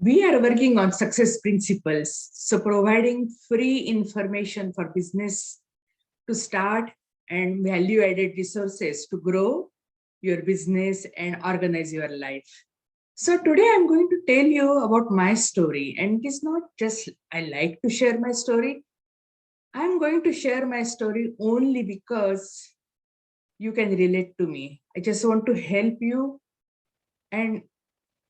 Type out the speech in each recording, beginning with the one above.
We are working on success principles, so providing free information for business to start and value-added resources to grow your business and organize your life. So today I'm going to tell you about my story, and it is not just I like to share my story. I'm going to share my story only because you can relate to me. I just want to help you, and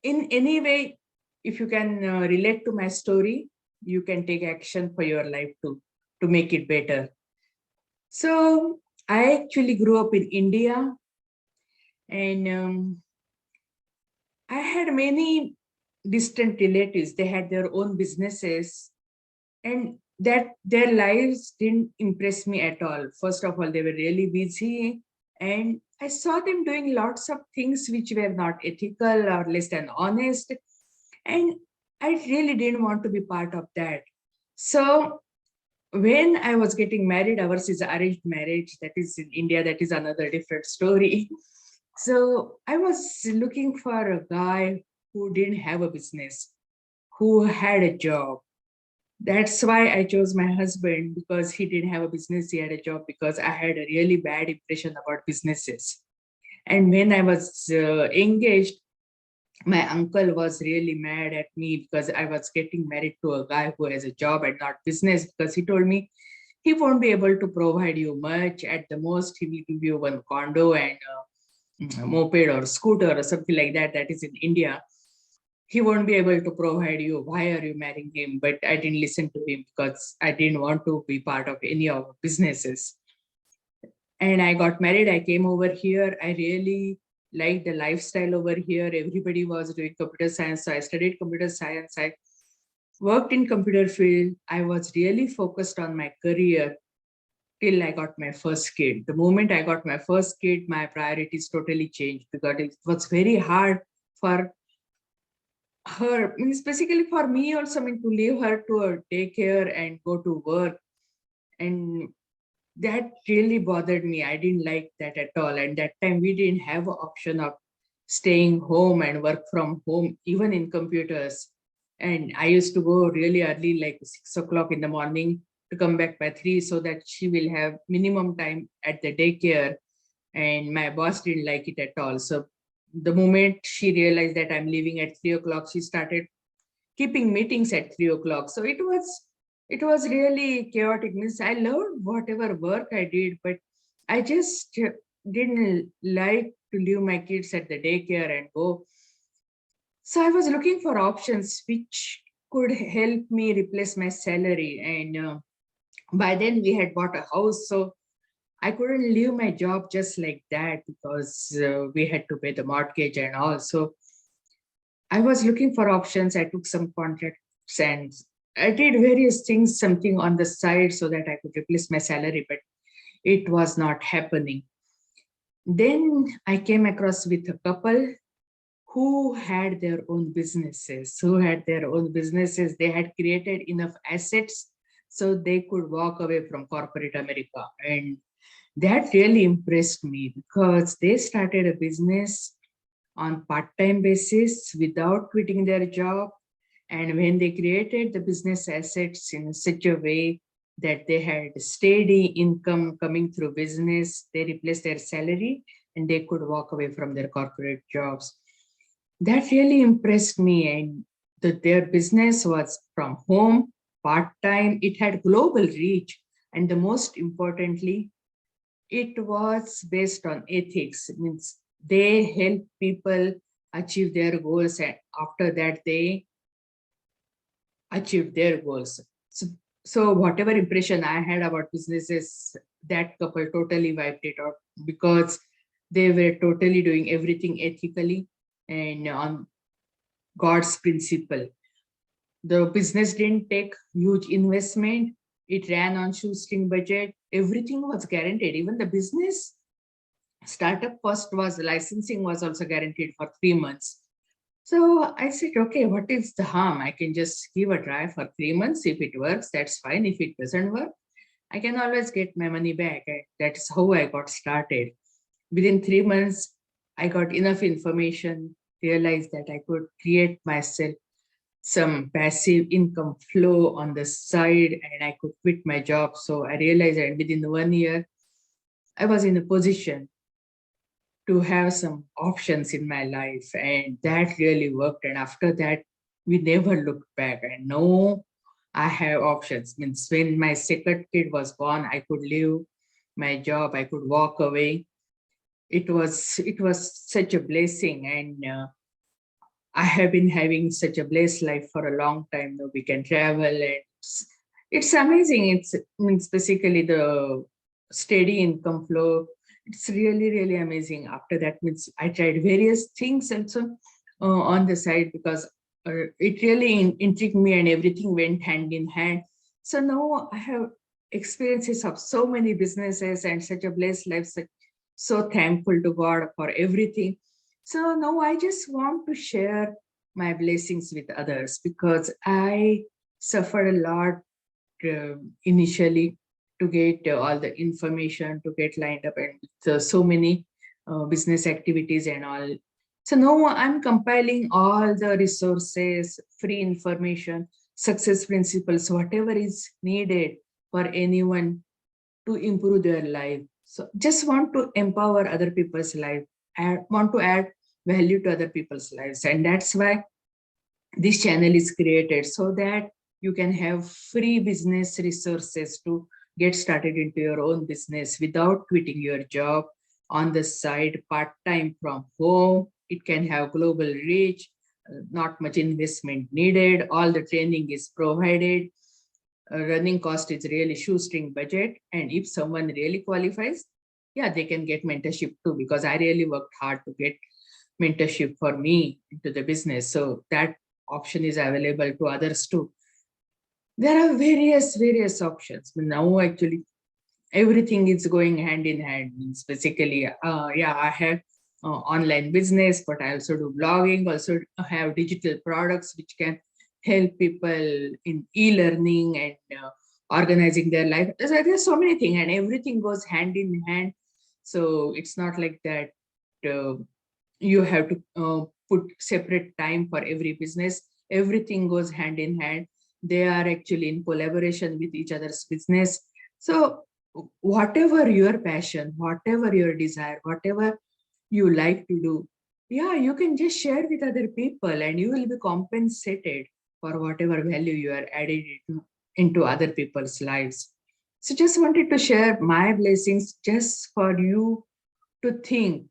in any way, if you can relate to my story, you can take action for your life too, to make it better. So I actually grew up in India, and I had many distant relatives. They had their own businesses, and that their lives didn't impress me at all. First of all, they were really busy, and I saw them doing lots of things which were not ethical or less than honest, and I really didn't want to be part of that. So when I was getting married, ours is arranged marriage. That is in India, that is another different story. So I was looking for a guy who didn't have a business, who had a job. That's why I chose my husband, because he didn't have a business, he had a job, because I had a really bad impression about businesses. And when I was engaged, my uncle was really mad at me because I was getting married to a guy who has a job and not business, because he told me he won't be able to provide you much. At the most, he will give you one condo and a moped or scooter or something like that. That is in India. He won't be able to provide you. Why are you marrying him? But I didn't listen to him because I didn't want to be part of any of the businesses. And I got married. I came over here. I really liked the lifestyle over here. Everybody was doing computer science. So I studied computer science. I worked in computer field. I was really focused on my career till I got my first kid. The moment I got my first kid, my priorities totally changed, because it was very hard for her, means basically for me also, to leave her to a daycare and go to work. And that really bothered me. I didn't like that at all. And that time we didn't have an option of staying home and work from home, even in computers. And I used to go really early, like 6 o'clock in the morning, to come back by 3, so that she will have minimum time at the daycare. And my boss didn't like it at all. So the moment she realized that I'm leaving at 3 o'clock, she started keeping meetings at 3 o'clock. So it was really chaotic. Means I loved whatever work I did, but I just didn't like to leave my kids at the daycare and go. So I was looking for options which could help me replace my salary. And by then we had bought a house, so I couldn't leave my job just like that, because we had to pay the mortgage and all. So I was looking for options. I took some contracts and I did various things, something on the side, so that I could replace my salary, but it was not happening. Then I came across with a couple who had their own businesses, They had created enough assets so they could walk away from corporate America. And that really impressed me, because they started a business on part-time basis without quitting their job. And when they created the business assets in such a way that they had steady income coming through business, they replaced their salary and they could walk away from their corporate jobs. That really impressed me. And their business was from home, part-time, it had global reach. And the most importantly, it was based on ethics. It means they help people achieve their goals, and after that they achieved their goals. So whatever impression I had about businesses, that couple totally wiped it out, because they were totally doing everything ethically and on God's principle. The business didn't take huge investment. It ran on shoestring budget. Everything was guaranteed. Even the business startup cost was, licensing was also guaranteed for 3 months. So I said, okay, what is the harm? I can just give a try for 3 months. If it works, that's fine. If it doesn't work, I can always get my money back. And that's how I got started. Within 3 months, I got enough information, realized that I could create myself some passive income flow on the side, and I could quit my job. So I realized that within 1 year, I was in a position to have some options in my life, and that really worked. And after that, we never looked back. And now I have options. Means when my second kid was born, I could leave my job, I could walk away. It was such a blessing, and I have been having such a blessed life for a long time. Now we can travel, and it's amazing. It's means basically the steady income flow. It's really, really amazing. After that, means I tried various things also on the side, because it really intrigued me, and everything went hand in hand. So now I have experiences of so many businesses and such a blessed life. So thankful to God for everything. So now I just want to share my blessings with others, because I suffered a lot initially to get all the information, to get lined up, and so many business activities and all. So now I'm compiling all the resources, free information, success principles, whatever is needed for anyone to improve their life. So just want to empower other people's life. I want to add value to other people's lives. And that's why this channel is created, so that you can have free business resources to get started into your own business without quitting your job on the side, part-time from home. It can have global reach, not much investment needed. All the training is provided. Running cost is really shoestring budget. And if someone really qualifies, yeah, they can get mentorship too, because I really worked hard to get mentorship for me into the business. So that option is available to others too. There are various options. Now actually everything is going hand in hand. Means basically, yeah, I have online business, but I also do blogging, also have digital products which can help people in e-learning and organizing their life. There's so many things, and everything goes hand in hand. So it's not like that you have to put separate time for every business. Everything goes hand in hand. They are actually in collaboration with each other's business. So whatever your passion, whatever your desire, whatever you like to do, yeah, you can just share with other people, and you will be compensated for whatever value you are added into other people's lives. So just wanted to share my blessings, just for you to think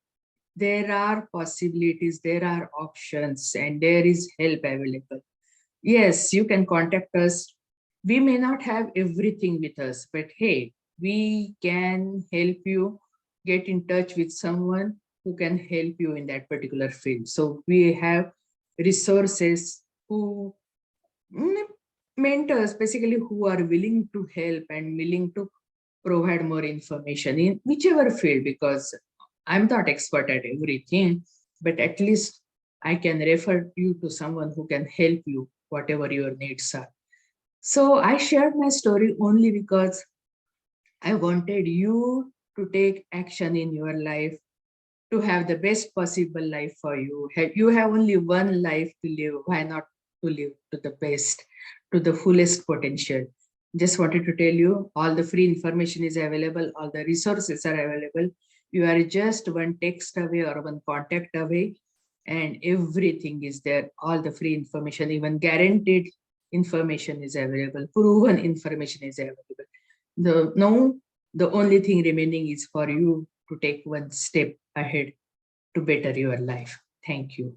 there are possibilities, there are options, and there is help available. Yes, you can contact us. We may not have everything with us, but hey, we can help you get in touch with someone who can help you in that particular field. So we have resources who mentors, basically, who are willing to help and willing to provide more information in whichever field, because I'm not expert at everything, but at least I can refer you to someone who can help you, whatever your needs are. So I shared my story only because I wanted you to take action in your life, to have the best possible life for you. You have only one life to live. Why not to live to the best, to the fullest potential? Just wanted to tell you, all the free information is available, all the resources are available. You are just one text away or one contact away, and everything is there. All the free information, even guaranteed information is available, proven information is available. The only thing remaining is for you to take one step ahead to better your life. Thank you.